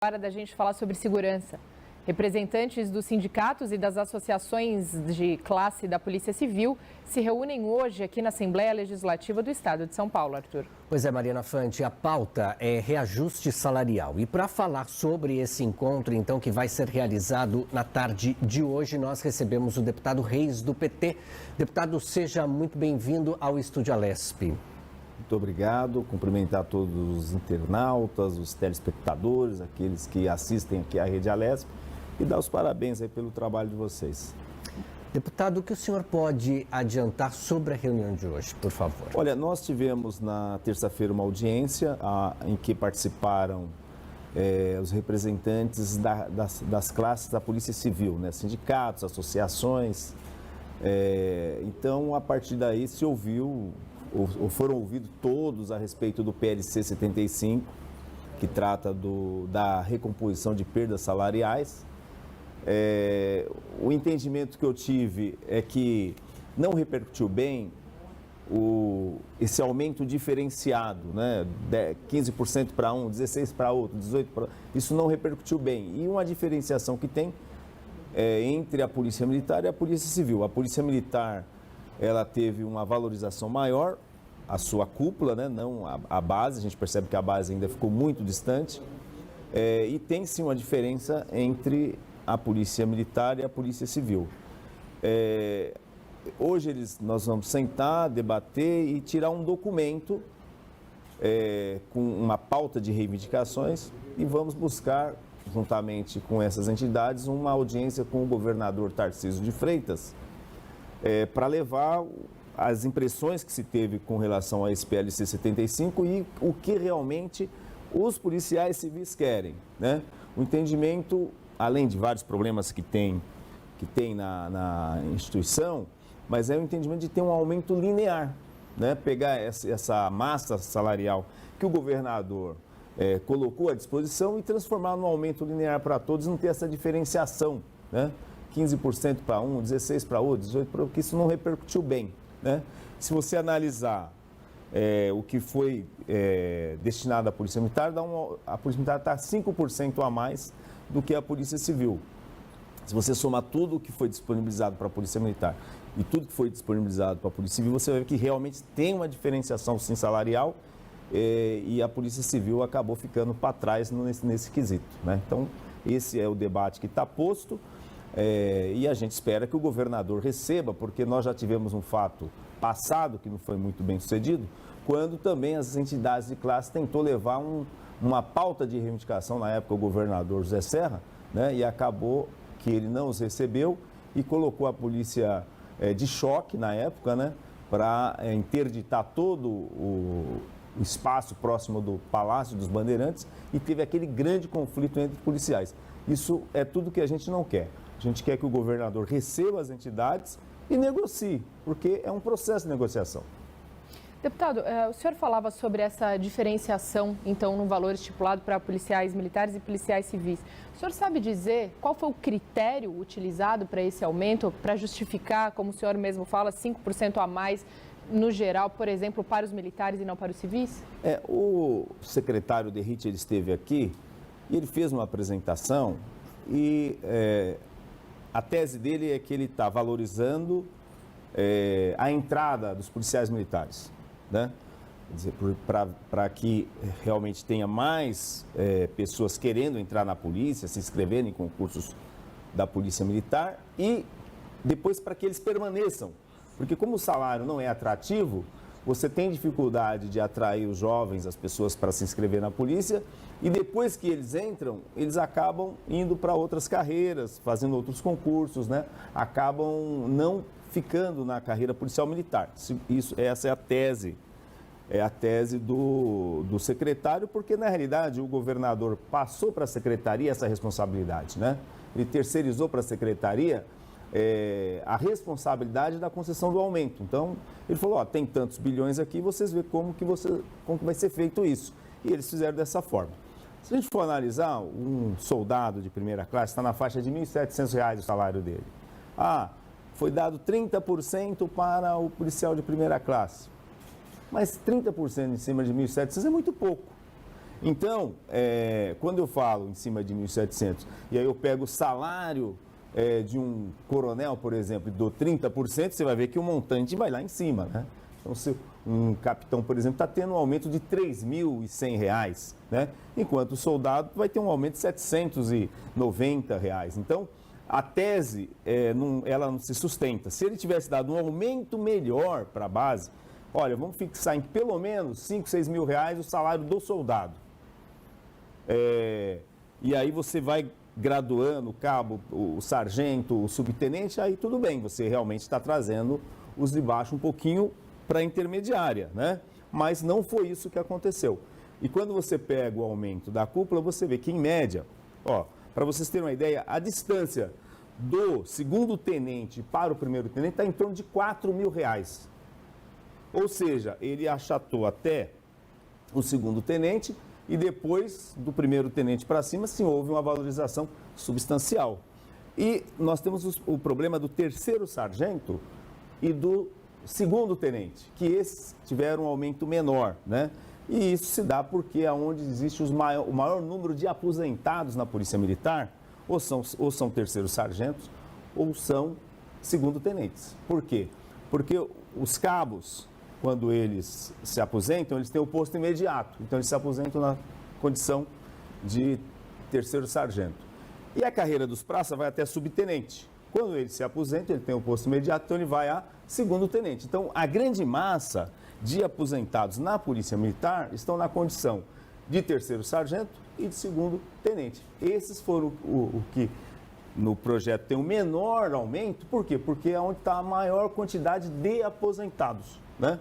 Hora da gente falar sobre segurança. Representantes dos sindicatos e das associações de classe da Polícia Civil se reúnem hoje aqui na Assembleia Legislativa do Estado de São Paulo, Arthur. Pois é, Mariana Fante, a pauta é reajuste salarial. E para falar sobre esse encontro, então, que vai ser realizado na tarde de hoje, nós recebemos o deputado Reis, do PT. Deputado, seja muito bem-vindo ao Estúdio Alesp. Muito obrigado, cumprimentar todos os internautas, os telespectadores, aqueles que assistem aqui à Rede Alesp e dar os parabéns aí pelo trabalho de vocês. Deputado, o que o senhor pode adiantar sobre a reunião de hoje, por favor? Olha, nós tivemos na terça-feira uma audiência em que participaram os representantes das classes da Polícia Civil, né? Sindicatos, associações. Então, a partir daí se ouviu, ou foram ouvidos todos a respeito do PLC 75, que trata da recomposição de perdas salariais. O entendimento que eu tive é que não repercutiu bem esse aumento diferenciado, né? 15% para um, 16% para outro, 18% para outro. Isso não repercutiu bem. E uma diferenciação que tem entre a Polícia Militar e a Polícia Civil. A Polícia Militar, ela teve uma valorização maior, a sua cúpula, né? Não a base, a gente percebe que a base ainda ficou muito distante. E tem sim uma diferença entre a Polícia Militar e a Polícia Civil. Hoje nós vamos sentar, debater e tirar um documento com uma pauta de reivindicações e vamos buscar, juntamente com essas entidades, uma audiência com o governador Tarcísio de Freitas para levar as impressões que se teve com relação a esse PLC 75 e o que realmente os policiais civis querem, né? O entendimento, além de vários problemas que tem na instituição, mas é o entendimento de ter um aumento linear, né? Pegar essa massa salarial que o governador colocou à disposição e transformar num aumento linear para todos, não ter essa diferenciação, né? 15% para um, 16% para outro, 18% para outro, porque isso não repercutiu bem, né? Se você analisar o que foi destinado à Polícia Militar, a Polícia Militar está 5% a mais do que a Polícia Civil. Se você somar tudo o que foi disponibilizado para a Polícia Militar e tudo que foi disponibilizado para a Polícia Civil, você vai ver que realmente tem uma diferenciação sim salarial e a Polícia Civil acabou ficando para trás nesse quesito, né? Então, esse é o debate que está posto e a gente espera que o governador receba, porque nós já tivemos um fato passado que não foi muito bem sucedido, quando também as entidades de classe tentou levar uma pauta de reivindicação, na época o governador José Serra, né? E acabou que ele não os recebeu e colocou a polícia de choque na época, né? Para interditar todo o espaço próximo do Palácio dos Bandeirantes e teve aquele grande conflito entre policiais. Isso é tudo que a gente não quer. A gente quer que o governador receba as entidades e negocie, porque é um processo de negociação. Deputado, o senhor falava sobre essa diferenciação, então, no valor estipulado para policiais militares e policiais civis. O senhor sabe dizer qual foi o critério utilizado para esse aumento, para justificar, como o senhor mesmo fala, 5% a mais no geral, por exemplo, para os militares e não para os civis? O secretário Derrite, ele esteve aqui e ele fez uma apresentação e a tese dele é que ele está valorizando a entrada dos policiais militares, né? Quer dizer, para que realmente tenha mais pessoas querendo entrar na polícia, se inscrevendo em concursos da Polícia Militar e depois para que eles permaneçam. Porque como o salário não é atrativo, você tem dificuldade de atrair os jovens, as pessoas para se inscrever na polícia e depois que eles entram, eles acabam indo para outras carreiras, fazendo outros concursos, né? Acabam não ficando na carreira policial militar. Essa é a tese do secretário, porque na realidade o governador passou para a secretaria essa responsabilidade, né? Ele terceirizou para a secretaria a responsabilidade da concessão do aumento. Então, ele falou, tem tantos bilhões aqui, vocês veem como que vai ser feito isso. E eles fizeram dessa forma. Se a gente for analisar, um soldado de primeira classe está na faixa de R$ 1.700 o salário dele. Foi dado 30% para o policial de primeira classe. Mas 30% em cima de 1.700 é muito pouco. Então, quando eu falo em cima de 1.700, e aí eu pego o salário de um coronel, por exemplo, e dou 30%, você vai ver que o montante vai lá em cima, né? Então, se um capitão, por exemplo, está tendo um aumento de R$ 3.100, né? Enquanto o soldado vai ter um aumento de R$ 790. Então, a tese, ela não se sustenta. Se ele tivesse dado um aumento melhor para a base, olha, vamos fixar em pelo menos R$ 5.000, R$ 6.000 o salário do soldado. E aí você vai graduando o cabo, o sargento, o subtenente, aí tudo bem, você realmente está trazendo os de baixo um pouquinho para a intermediária, né? Mas não foi isso que aconteceu. E quando você pega o aumento da cúpula, você vê que, em média, para vocês terem uma ideia, a distância do segundo tenente para o primeiro tenente está em torno de R$ 4.000. Ou seja, ele achatou até o segundo tenente e depois do primeiro tenente para cima, sim, houve uma valorização substancial. E nós temos o problema do terceiro sargento e do segundo tenente, que esses tiveram um aumento menor, né? E isso se dá porque aonde existe o maior número de aposentados na Polícia Militar, ou são terceiros sargentos, ou são segundo tenentes. Por quê? Porque os cabos, quando eles se aposentam, eles têm o posto imediato. Então, eles se aposentam na condição de terceiro sargento. E a carreira dos praças vai até subtenente. Quando ele se aposenta, ele tem o posto imediato, então ele vai a segundo tenente. Então, a grande massa de aposentados na Polícia Militar estão na condição de terceiro sargento e de segundo tenente. Esses foram o que no projeto tem o menor aumento. Por quê? Porque é onde está a maior quantidade de aposentados, né?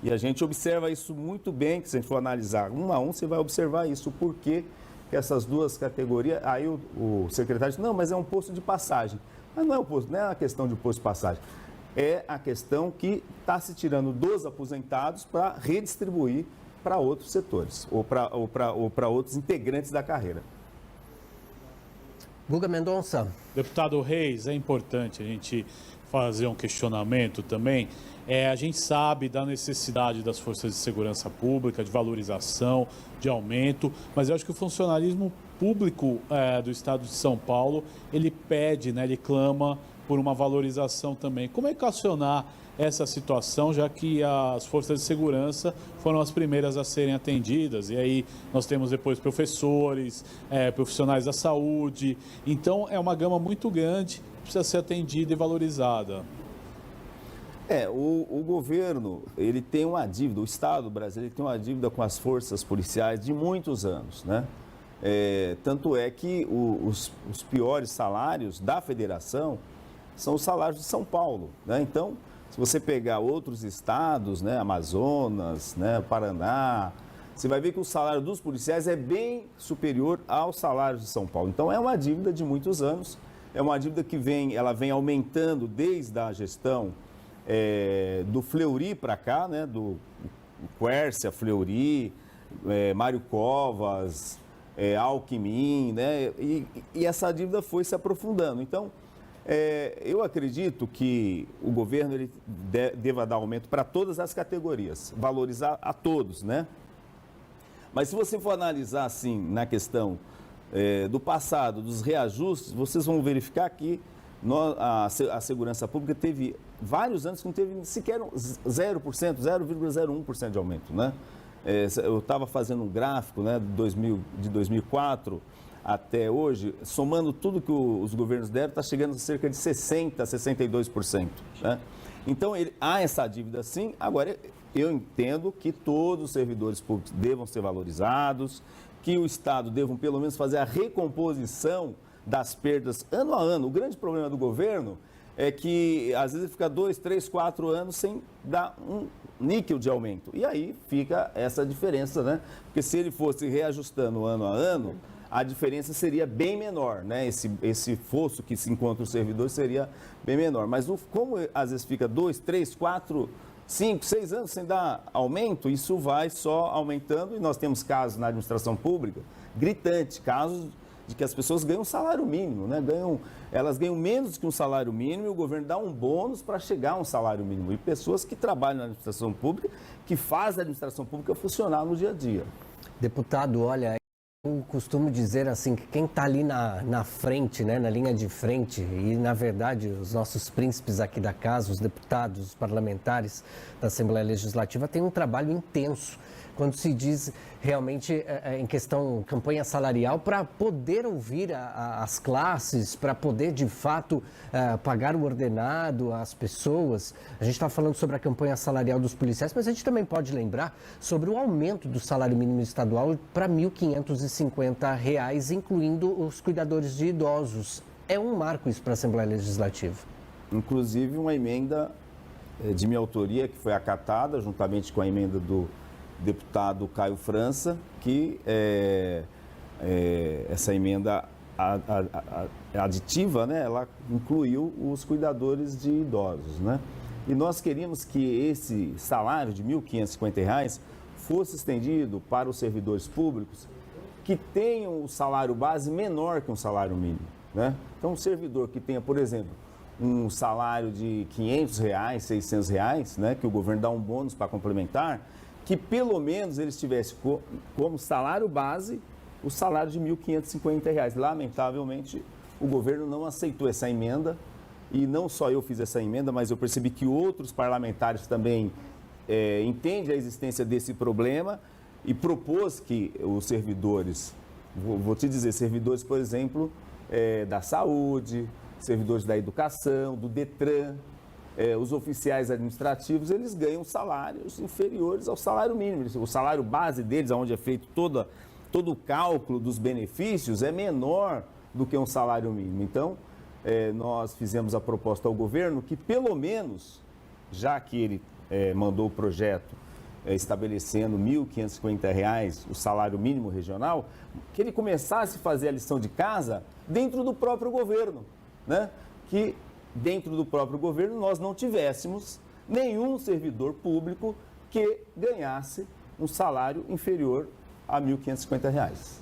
E a gente observa isso muito bem, que se a gente for analisar um a um, você vai observar isso, porque essas duas categorias, aí o secretário disse, não, mas é um posto de passagem. Mas não é não é a questão de posto de passagem, é a questão que está se tirando dos aposentados para redistribuir para outros setores, ou para outros integrantes da carreira. Guga Mendonça. Deputado Reis, é importante a gente fazer um questionamento também. A gente sabe da necessidade das forças de segurança pública, de valorização, de aumento, mas eu acho que o funcionalismo público do Estado de São Paulo, ele pede, né, ele clama por uma valorização também. Como equacionar essa situação, já que as forças de segurança foram as primeiras a serem atendidas, e aí nós temos depois professores, profissionais da saúde, então é uma gama muito grande, precisa ser atendida e valorizada. O governo, ele tem uma dívida, o Estado brasileiro tem uma dívida com as forças policiais de muitos anos, né? Tanto é que os piores salários da federação são os salários de São Paulo, né? Então, se você pegar outros estados, né, Amazonas, né, Paraná, você vai ver que o salário dos policiais é bem superior aos salários de São Paulo. Então, é uma dívida de muitos anos, é uma dívida que ela vem aumentando desde a gestão do Fleury para cá, né, do Quércia, Fleury, Mário Covas, Alckmin, né, e essa dívida foi se aprofundando. Então, eu acredito que o governo ele deva dar aumento para todas as categorias, valorizar a todos, né? Mas se você for analisar assim na questão do passado, dos reajustes, vocês vão verificar que a segurança pública teve vários anos que não teve sequer 0%, 0,01% de aumento, né? Eu estava fazendo um gráfico, né, de 2004 até hoje, somando tudo que os governos deram, está chegando a cerca de 60%, 62%. Né? Então, há essa dívida sim. Agora, eu entendo que todos os servidores públicos devam ser valorizados, que o Estado deva, pelo menos, fazer a recomposição das perdas ano a ano. O grande problema do governo é que, às vezes, fica 2, 3, 4 anos sem dar um níquel de aumento. E aí fica essa diferença, né? Porque se ele fosse reajustando ano a ano, a diferença seria bem menor, né? Esse fosso que se encontra os servidores seria bem menor. Mas como às vezes fica 2, 3, 4, 5, 6 anos sem dar aumento, isso vai só aumentando. E nós temos casos na administração pública gritantes, casos de que as pessoas ganham um salário mínimo, né? Elas ganham menos que um salário mínimo e o governo dá um bônus para chegar a um salário mínimo. E pessoas que trabalham na administração pública, que fazem a administração pública funcionar no dia a dia. Deputado, olha, eu costumo dizer assim que quem está ali na frente, né, na linha de frente, e na verdade os nossos príncipes aqui da casa, os deputados, os parlamentares da Assembleia Legislativa, têm um trabalho intenso quando se diz realmente em questão campanha salarial, para poder ouvir as classes, para poder de fato pagar o ordenado às pessoas. A gente está falando sobre a campanha salarial dos policiais, mas a gente também pode lembrar sobre o aumento do salário mínimo estadual para R$ 1.550, incluindo os cuidadores de idosos. É um marco isso para a Assembleia Legislativa. Inclusive uma emenda de minha autoria que foi acatada juntamente com a emenda do deputado Caio França, que essa emenda aditiva, né, ela incluiu os cuidadores de idosos, né? E nós queríamos que esse salário de R$ 1.550 fosse estendido para os servidores públicos que tenham o salário base menor que um salário mínimo, né? Então, um servidor que tenha, por exemplo, um salário de R$ 500, R$ 600, né, que o governo dá um bônus para complementar, que pelo menos eles tivessem como salário base o salário de R$ 1.550. Lamentavelmente, o governo não aceitou essa emenda, e não só eu fiz essa emenda, mas eu percebi que outros parlamentares também entendem a existência desse problema e propôs que os servidores, vou te dizer, servidores, por exemplo, da saúde, servidores da educação, do Detran, os oficiais administrativos, eles ganham salários inferiores ao salário mínimo. O salário base deles, onde é feito todo o cálculo dos benefícios, é menor do que um salário mínimo. Então, nós fizemos a proposta ao governo que, pelo menos, já que ele mandou o projeto estabelecendo R$ 1.550 o salário mínimo regional, que ele começasse a fazer a lição de casa dentro do próprio governo, né? Que dentro do próprio governo nós não tivéssemos nenhum servidor público que ganhasse um salário inferior a R$ 1.550.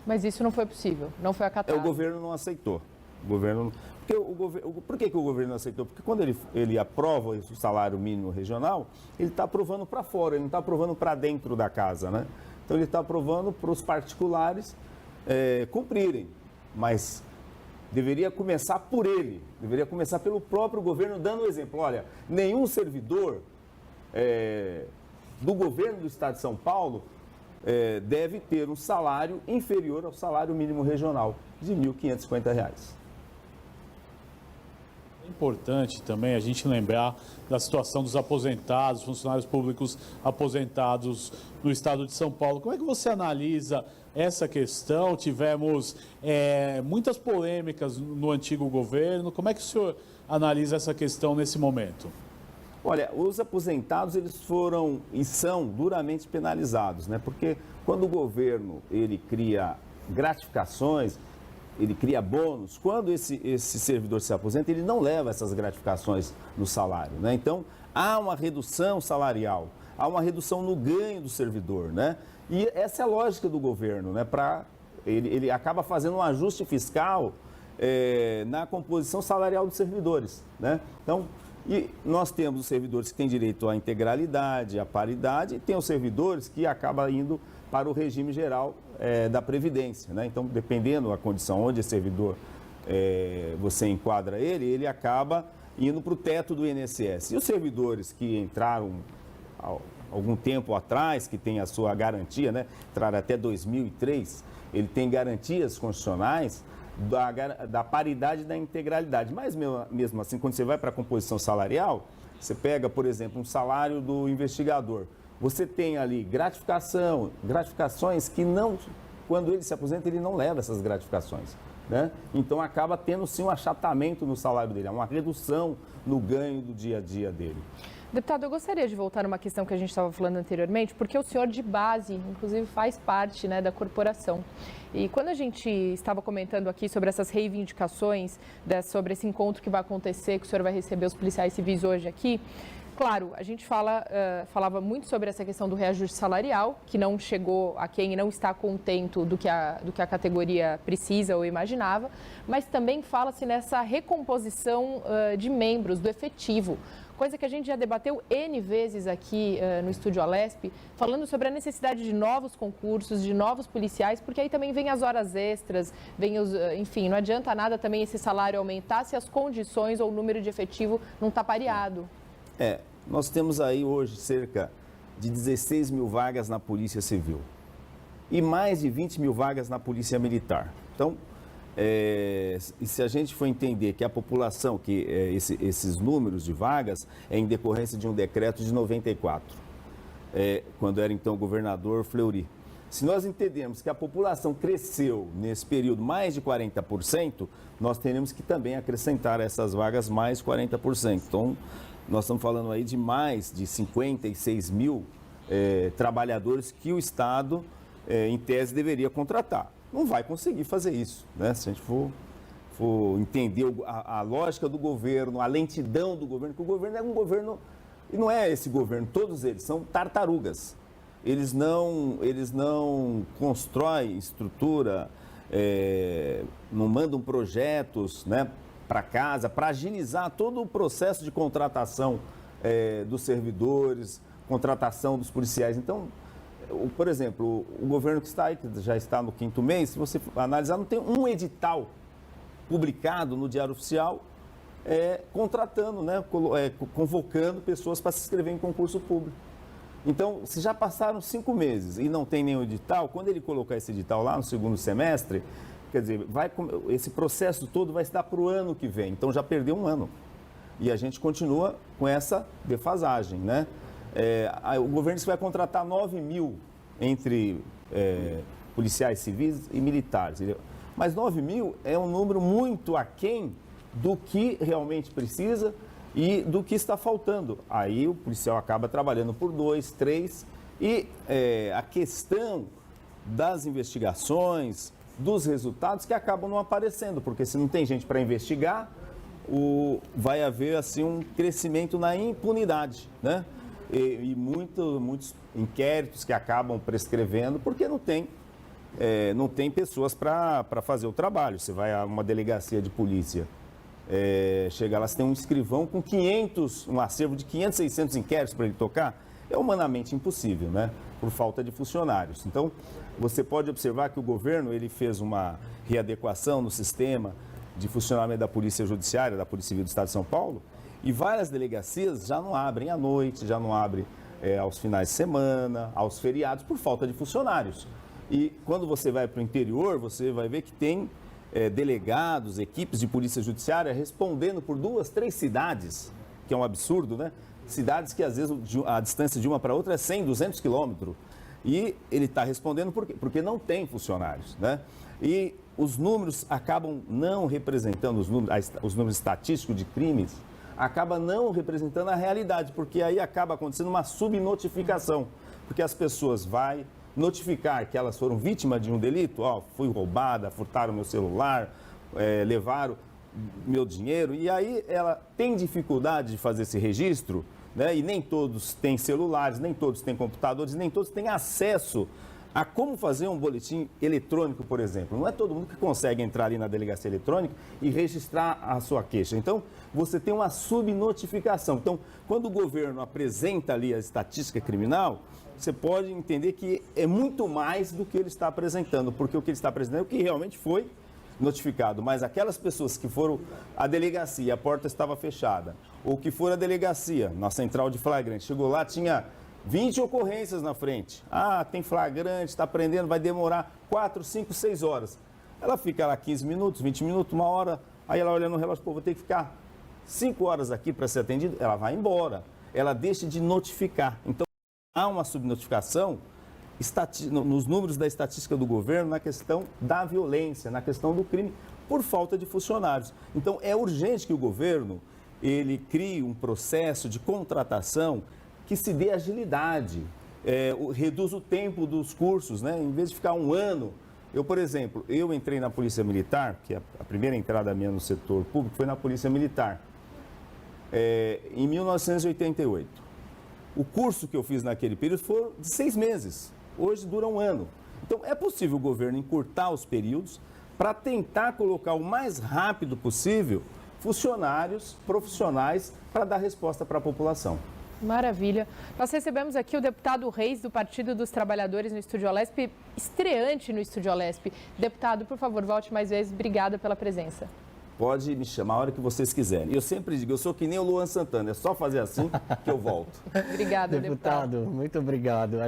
Mas isso não foi possível, não foi acatado. O governo não aceitou. Por que o governo não aceitou? Porque quando ele aprova o salário mínimo regional, ele está aprovando para fora, ele não está aprovando para dentro da casa, né? Então ele está aprovando para os particulares cumprirem, mas deveria começar por ele, deveria começar pelo próprio governo, dando o exemplo. Olha, nenhum servidor do governo do estado de São Paulo deve ter um salário inferior ao salário mínimo regional de R$ 1.550. É importante também a gente lembrar da situação dos aposentados, funcionários públicos aposentados no estado de São Paulo. Como é que você analisa essa questão? Tivemos muitas polêmicas no antigo governo. Como é que o senhor analisa essa questão nesse momento? Olha, os aposentados, eles foram e são duramente penalizados, né? Porque quando o governo ele cria gratificações, ele cria bônus, quando esse servidor se aposenta, ele não leva essas gratificações no salário, né? Então, há uma redução salarial, há uma redução no ganho do servidor, né? E essa é a lógica do governo, né? Ele acaba fazendo um ajuste fiscal na composição salarial dos servidores, né? Então, e nós temos os servidores que têm direito à integralidade, à paridade, e tem os servidores que acabam indo para o regime geral da Previdência, né? Então, dependendo da condição onde esse servidor você enquadra ele acaba indo para o teto do INSS. E os servidores que entraram algum tempo atrás, que tem a sua garantia, né? Entraram até 2003, ele tem garantias constitucionais da paridade e da integralidade. Mas mesmo assim, quando você vai para a composição salarial, você pega, por exemplo, um salário do investigador. Você tem ali gratificações que não, quando ele se aposenta, ele não leva essas gratificações, né? Então acaba tendo sim um achatamento no salário dele, uma redução no ganho do dia a dia dele. Deputado, eu gostaria de voltar numa questão que a gente estava falando anteriormente, porque o senhor de base, inclusive, faz parte, né, da corporação. E quando a gente estava comentando aqui sobre essas reivindicações, sobre esse encontro que vai acontecer, que o senhor vai receber os policiais civis hoje aqui, claro, a gente falava muito sobre essa questão do reajuste salarial, que não chegou a quem não está contento do que a categoria precisa ou imaginava, mas também fala-se nessa recomposição de membros, do efetivo. coisa que a gente já debateu N vezes aqui no Estúdio Alesp, falando sobre a necessidade de novos concursos, de novos policiais, porque aí também vem as horas extras, enfim, não adianta nada também esse salário aumentar se as condições ou o número de efetivo não está pareado. Nós temos aí hoje cerca de 16 mil vagas na Polícia Civil e mais de 20 mil vagas na Polícia Militar. Então, e se a gente for entender que a população, esses números de vagas é em decorrência de um decreto de 94, quando era então o governador Fleury. Se nós entendermos que a população cresceu nesse período mais de 40%, nós teremos que também acrescentar essas vagas mais 40%. Então, nós estamos falando aí de mais de 56 mil trabalhadores que o Estado, em tese, deveria contratar. Não vai conseguir fazer isso, né? Se a gente for entender a lógica do governo, a lentidão do governo, que o governo é um governo, e não é esse governo, todos eles são tartarugas. Eles não constroem estrutura, não mandam projetos, né, para casa, para agilizar todo o processo de contratação dos servidores, contratação dos policiais. Então, por exemplo, o governo que está aí, que já está no 5º mês, se você analisar, não tem um edital publicado no Diário Oficial contratando, né, convocando pessoas para se inscrever em concurso público. Então, se já passaram 5 meses e não tem nenhum edital, quando ele colocar esse edital lá no 2º semestre, quer dizer, esse processo todo vai se dar para o ano que vem. Então, já perdeu um ano. E a gente continua com essa defasagem, né? O governo vai contratar 9 mil entre policiais civis e militares. Mas 9 mil é um número muito aquém do que realmente precisa e do que está faltando. Aí o policial acaba trabalhando por 2, 3 e a questão das investigações, dos resultados que acabam não aparecendo, porque se não tem gente para investigar, vai haver assim um crescimento na impunidade, né? E muitos inquéritos que acabam prescrevendo porque não tem pessoas para fazer o trabalho. Você vai a uma delegacia de polícia, chega lá, você tem um escrivão com um acervo de 500, 600 inquéritos para ele tocar, é humanamente impossível, né? Por falta de funcionários. Então, você pode observar que o governo ele fez uma readequação no sistema de funcionamento da Polícia Judiciária, da Polícia Civil do Estado de São Paulo, e várias delegacias já não abrem à noite, já não abrem aos finais de semana, aos feriados, por falta de funcionários. E quando você vai para o interior, você vai ver que tem delegados, equipes de polícia judiciária respondendo por 2, 3 cidades, que é um absurdo, né? Cidades que às vezes a distância de uma para outra é 100, 200 quilômetros. E ele está respondendo por quê? Porque não tem funcionários, né? E os números acabam não representando, os números estatísticos de crimes, acaba não representando a realidade, porque aí acaba acontecendo uma subnotificação, porque as pessoas vão notificar que elas foram vítimas de um delito, fui roubada, furtaram meu celular, levaram meu dinheiro, e aí ela tem dificuldade de fazer esse registro, né? E nem todos têm celulares, nem todos têm computadores, nem todos têm acesso a como fazer um boletim eletrônico, por exemplo. Não é todo mundo que consegue entrar ali na delegacia eletrônica e registrar a sua queixa. Então, você tem uma subnotificação. Então, quando o governo apresenta ali a estatística criminal, você pode entender que é muito mais do que ele está apresentando, porque o que ele está apresentando é o que realmente foi notificado. Mas aquelas pessoas que foram à delegacia, a porta estava fechada, ou que foram à delegacia, na central de flagrante, chegou lá, tinha 20 ocorrências na frente. Tem flagrante, está prendendo, vai demorar 4, 5, 6 horas. Ela fica lá 15 minutos, 20 minutos, 1 hora, aí ela olha no relógio, vou ter que ficar 5 horas aqui para ser atendido, ela vai embora. Ela deixa de notificar. Então, há uma subnotificação nos números da estatística do governo na questão da violência, na questão do crime, por falta de funcionários. Então, é urgente que o governo ele crie um processo de contratação que se dê agilidade, reduz o tempo dos cursos, né? Em vez de ficar 1 ano. Por exemplo, eu entrei na Polícia Militar, que a primeira entrada minha no setor público foi na Polícia Militar, em 1988. O curso que eu fiz naquele período foi de 6 meses, hoje dura 1 ano. Então, é possível o governo encurtar os períodos para tentar colocar o mais rápido possível funcionários profissionais para dar resposta para a população. Maravilha. Nós recebemos aqui o deputado Reis, do Partido dos Trabalhadores, no Estúdio Alesp, estreante no Estúdio Alesp. Deputado, por favor, volte mais vezes. Obrigada pela presença. Pode me chamar a hora que vocês quiserem. Eu sempre digo, eu sou que nem o Luan Santana, é só fazer assim que eu volto. Obrigada, deputado. Deputado, muito obrigado.